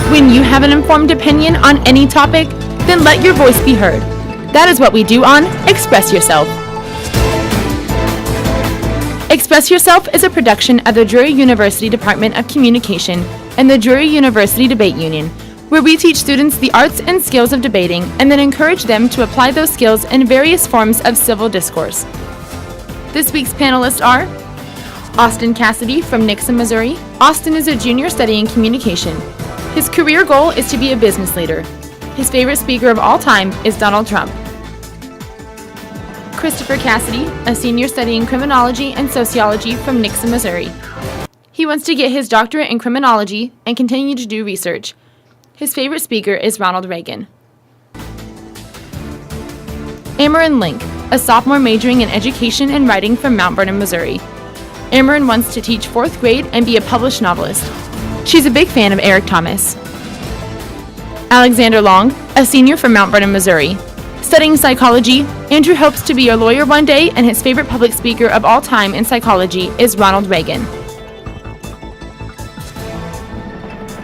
When you have an informed opinion on any topic, then let your voice be heard. That is what we do on Express Yourself. Express Yourself is a production of the Drury University Department of Communication and the Drury University Debate Union, where we teach students the arts and skills of debating and then encourage them to apply those skills in various forms of civil discourse. This week's panelists are Austin Cassidy from Nixa, Missouri. Austin is a junior studying communication. His career goal is to be a business leader. His favorite speaker of all time is Donald Trump. Christopher Cassidy, a senior studying criminology and sociology from Nixa, Missouri. He wants to get his doctorate in criminology and continue to do research. His favorite speaker is Ronald Reagan. Amarin Link, a sophomore majoring in education and writing from Mount Vernon, Missouri. Amarin wants to teach 4th grade and be a published novelist. She's a big fan of Eric Thomas. Alexander Long, a senior from Mount Vernon, Missouri. Studying psychology, Andrew hopes to be a lawyer one day, and his favorite public speaker of all time in psychology is Ronald Reagan.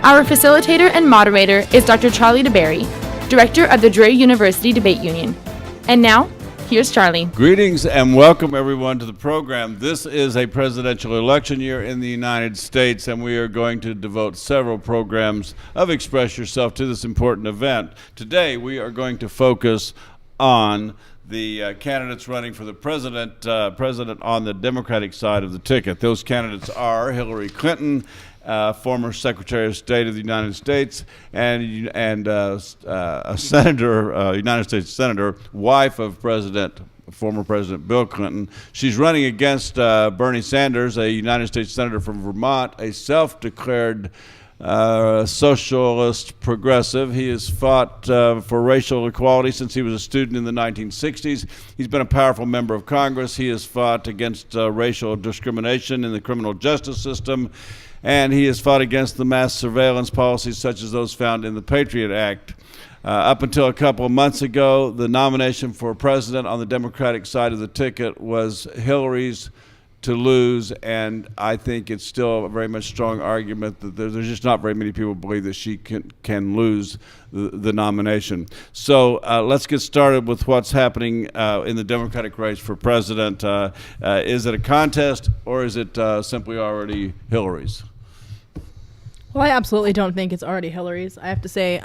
Our facilitator and moderator is Dr. Charlie DeBerry, director of the Drury University Debate Union. And now, here's Charlie. Greetings and welcome everyone to the program. This is a presidential election year in the United States, and we are going to devote several programs of Express Yourself to this important event. Today we are going to focus on the candidates running for the president on the Democratic side of the ticket. Those candidates are Hillary Clinton, former Secretary of State of the United States, and a senator, United States senator, wife of former President Bill Clinton. She's running against Bernie Sanders, a United States senator from Vermont, a self-declared socialist progressive. He has fought for racial equality since he was a student in the 1960s. He's been a powerful member of Congress. He has fought against racial discrimination in the criminal justice system, and he has fought against the mass surveillance policies such as those found in the Patriot Act. Up until a couple of months ago, the nomination for president on the Democratic side of the ticket was Hillary's to lose, and I think it's still a very much strong argument that there's just not very many people believe that she can lose the nomination. So let's get started with what's happening in the Democratic race for president. Is it a contest, or is it simply already Hillary's? Well, I absolutely don't think it's already Hillary's. I have to say,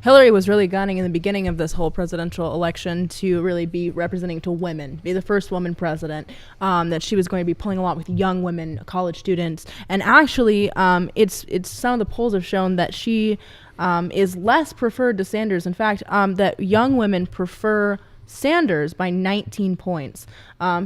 Hillary was really gunning in the beginning of this whole presidential election to really be representing to women, be the first woman president, that she was going to be pulling a lot with young women, college students. And actually, it's some of the polls have shown that she is less preferred to Sanders. In fact, that young women prefer Sanders by 19 points.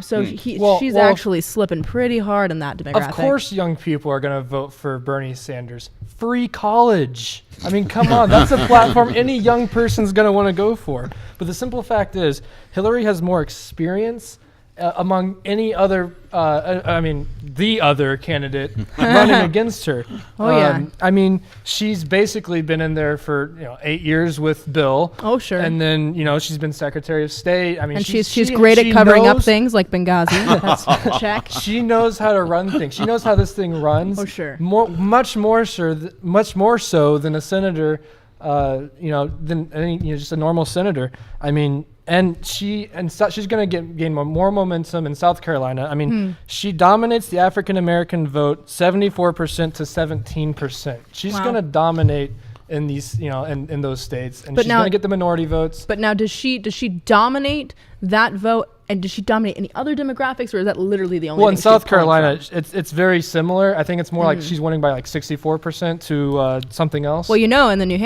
She's actually slipping pretty hard in that demographic. Of course young people are going to vote for Bernie Sanders. Free college. I mean, come on. That's a platform any young person's going to want to go for. But the simple fact is, Hillary has more experience among any other, the other candidate running against her. I mean, she's basically been in there for 8 years with Bill. Oh, sure. And then she's been Secretary of State. I mean, and she's great at covering up things like Benghazi. That's check. She knows how to run things. She knows how this thing runs. Oh, sure. Much more so than a senator. Than just a normal senator. I mean. And she's going to gain more momentum in South Carolina. I mean, she dominates the African American vote 74% to 17%. She's going to dominate in these, in those states, and she's going to get the minority votes. But now, does she dominate that vote? And does she dominate any other demographics, or is that literally the only? Well, in South Carolina, it's very similar. I think it's more like she's winning by like 64% to something else. Well, in the New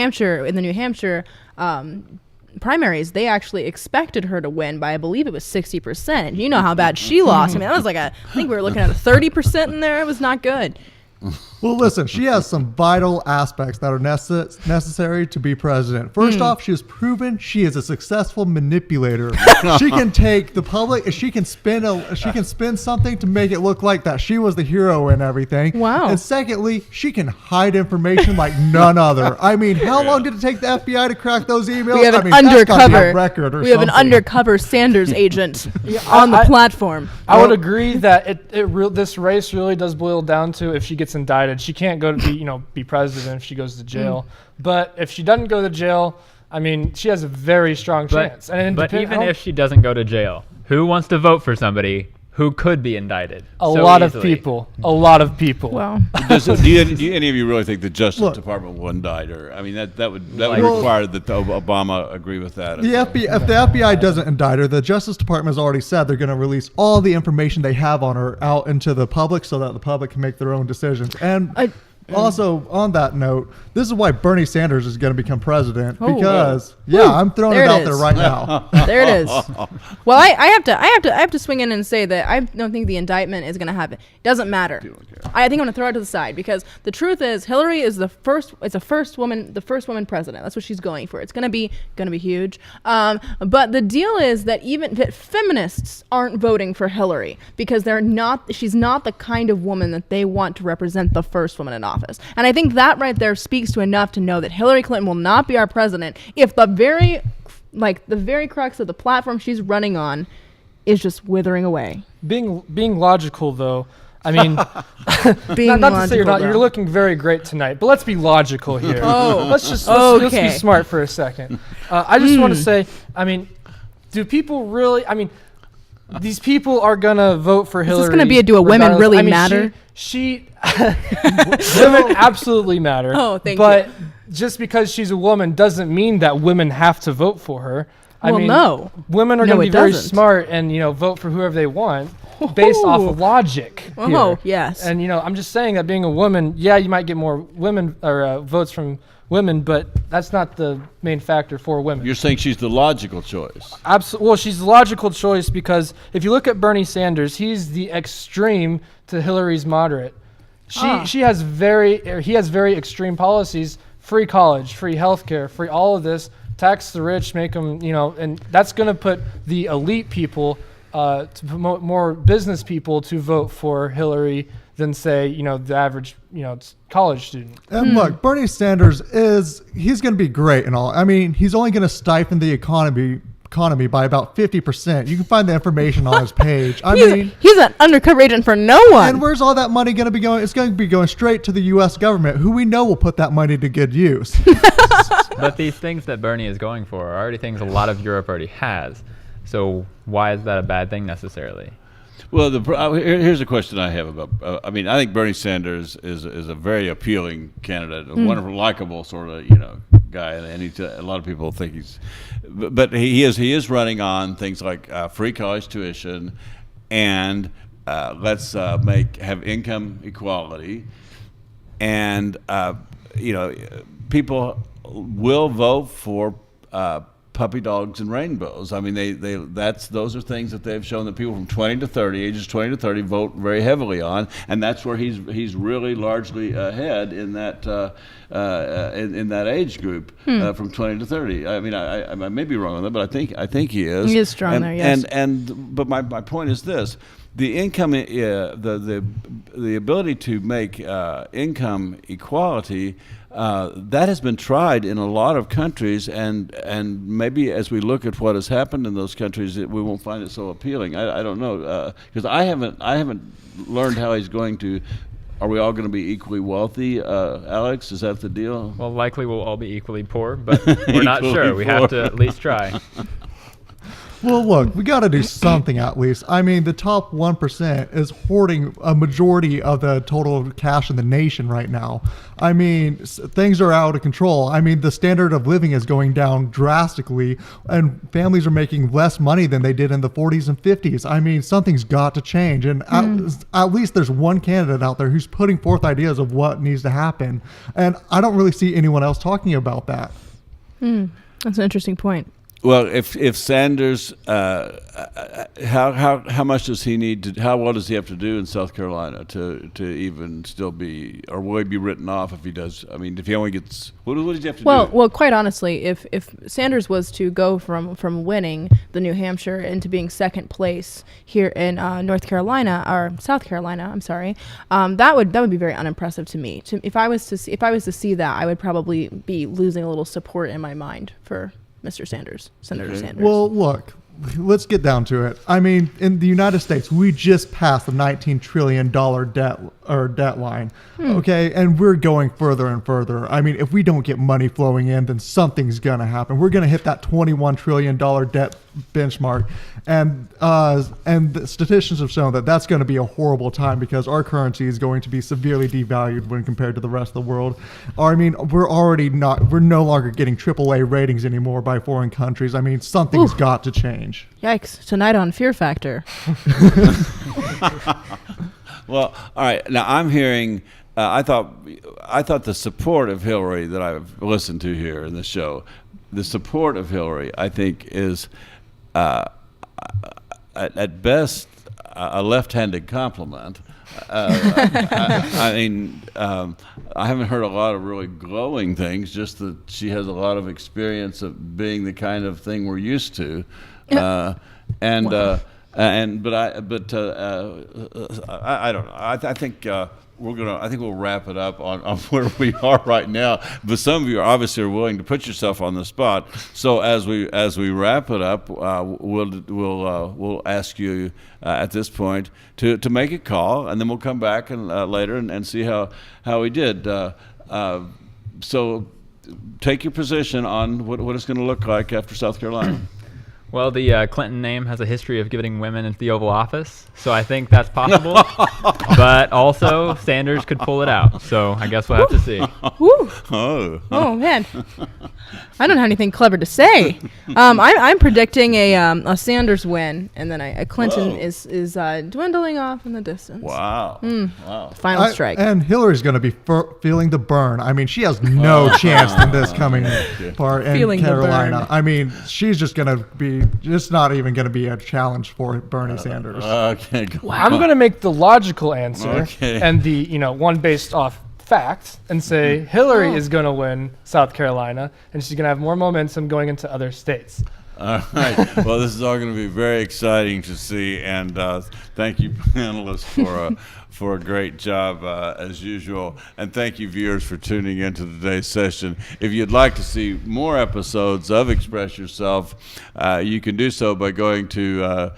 Hampshire. Primaries, they actually expected her to win by, I believe it was 60%. And you know how bad she lost. I mean, that was I think we were looking at a 30% in there. It was not good. Well, listen, she has some vital aspects that are necessary to be president. First off, she has proven she is a successful manipulator. She can take the public, she can spin something to make it look like that she was the hero and everything. Wow. And secondly, she can hide information like none other. I mean, how long did it take the FBI to crack those emails? We have an undercover Sanders agent on the platform. I would agree that this race really does boil down to if she gets gets indicted, she can't go to be president if she goes to jail. But if she doesn't go to jail, I mean, she has a very strong chance. But even if she doesn't go to jail, who wants to vote for somebody who could be indicted? A lot of people. Well, Do any of you really think the Justice Department will indict her? I mean, that would require that Obama agree with that. If the FBI doesn't indict her, the Justice Department has already said they're going to release all the information they have on her out into the public so that the public can make their own decisions. And also, on that note, this is why Bernie Sanders is going to become president because, I'm throwing it out there right now. There it is. Well, I have to swing in and say that I don't think the indictment is going to happen. It doesn't matter. I think I'm going to throw it to the side because the truth is Hillary is the first woman president. That's what she's going for. It's going to be huge. But the deal is that that feminists aren't voting for Hillary because she's not the kind of woman that they want to represent the first woman in office. And I think that right there speaks to enough to know that Hillary Clinton will not be our president if the very crux of the platform she's running on is just withering away. Being logical, though, I mean, Being not to say logical, you're looking very great tonight, but let's be logical here. Let's be smart for a second. I just want to say, I mean, do people really? I mean, these people are gonna vote for Hillary. Is this gonna be a do a women regardless. really I mean, matter? Women absolutely matter. Oh, thank but you. just because she's a woman doesn't mean that women have to vote for her. I mean, no. Women are No, going to be it very doesn't. smart and vote for whoever they want based off of logic. Oh, here. yes. And I'm just saying that being a woman, you might get more women or votes from women, but that's not the main factor for women. You're saying she's the logical choice. Well, she's the logical choice because if you look at Bernie Sanders, he's the extreme to Hillary's moderate. He has very extreme policies: free college, free healthcare, free all of this, tax the rich, make them, and that's going to put the elite people to promote more business people to vote for Hillary than say, the average, college student. And look, Bernie Sanders he's going to be great and all. I mean, he's only going to stifle the economy by about 50%. You can find the information on his page. He's an undercover agent for no one. And where's all that money going to be going? It's going to be going straight to the U.S. government, who we know will put that money to good use. But these things that Bernie is going for are already things a lot of Europe already has. So why is that a bad thing necessarily? Well, here's a question I have about. I think Bernie Sanders is a very appealing candidate, a wonderful, likable sort of guy, and a lot of people think but he is running on things like free college tuition, and let's have income equality, and people will vote for puppy dogs and rainbows. I mean, those are things that they've shown that people from 20 to 30, ages 20 to 30, vote very heavily on, and that's where he's really largely ahead in that in that age group from 20 to 30. I mean, I may be wrong on that, but I think he is. He is strong there, yes. But my point is this: the income, the ability to make income equality. That has been tried in a lot of countries, and maybe as we look at what has happened in those countries, we won't find it so appealing. I don't know, because I haven't learned how he's going to. Are we all going to be equally wealthy, Alex? Is that the deal? Well, likely we'll all be equally poor, but we're not sure. We have to at least try. Well, look, we got to do something at least. I mean, the top 1% is hoarding a majority of the total cash in the nation right now. I mean, things are out of control. I mean, the standard of living is going down drastically, and families are making less money than they did in the 40s and 50s. I mean, something's got to change. And at least there's one candidate out there who's putting forth ideas of what needs to happen. And I don't really see anyone else talking about that. That's an interesting point. Well, if Sanders, how much does he need to? How well does he have to do in South Carolina to even still be, or will he be written off if he does? I mean, if he only gets, what does he have to do? Well, quite honestly, if Sanders was to go from winning the New Hampshire into being second place here in North Carolina or South Carolina, I'm sorry, that would be very unimpressive to me. If I was to see that, I would probably be losing a little support in my mind for Senator Sanders. Well, look, let's get down to it. I mean, in the United States, we just passed the $19 trillion debt line. Okay, and we're going further and further. I mean, if we don't get money flowing in, then something's gonna happen. We're gonna hit that $21 trillion debt benchmark, and the statistics have shown that that's going to be a horrible time because our currency is going to be severely devalued when compared to the rest of the world. I mean, we're no longer getting AAA ratings anymore by foreign countries. I mean, something's got to change. Yikes! Tonight on Fear Factor. Well, all right. Now I'm hearing. I thought the support of Hillary that I've listened to here in the show, the support of Hillary, I think, is at best a left-handed compliment. I mean, I haven't heard a lot of really glowing things. Just that she has a lot of experience of being the kind of thing we're used to, I don't know. I think I think we'll wrap it up on where we are right now. But some of you obviously are willing to put yourself on the spot. So as we wrap it up, we'll ask you at this point to make a call, and then we'll come back and later and see how we did. So take your position on what it's going to look like after South Carolina. Well, the Clinton name has a history of giving women into the Oval Office, so I think that's possible. But also, Sanders could pull it out, so I guess we'll have to see. Woo. Oh Man, I don't have anything clever to say. I'm predicting a Sanders win, and then a Clinton is dwindling off in the distance. Wow! Wow! Final strike. And Hillary's going to be feeling the burn. I mean, she has no chance in this coming part in Feeling the Carolina. burn. I mean, she's just going to be just not even going to be a challenge for Bernie Sanders. Okay. I'm going to make the logical answer Okay. and the one based off fact and say Hillary is going to win South Carolina and she's going to have more momentum going into other states. All right. Well, this is all going to be very exciting to see, and thank you, panelists, for a great job as usual, and thank you, viewers, for tuning into today's session. If you'd like to see more episodes of Express Yourself, you can do so by going to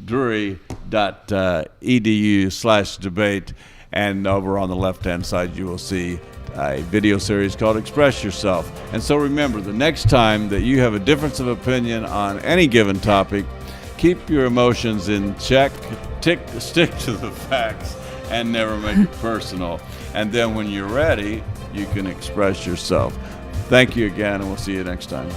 drury.edu/debate, and over on the left-hand side, you will see a video series called Express Yourself. And so remember, the next time that you have a difference of opinion on any given topic, keep your emotions in check, stick to the facts, and never make it personal. And then when you're ready, you can express yourself. Thank you again, and we'll see you next time.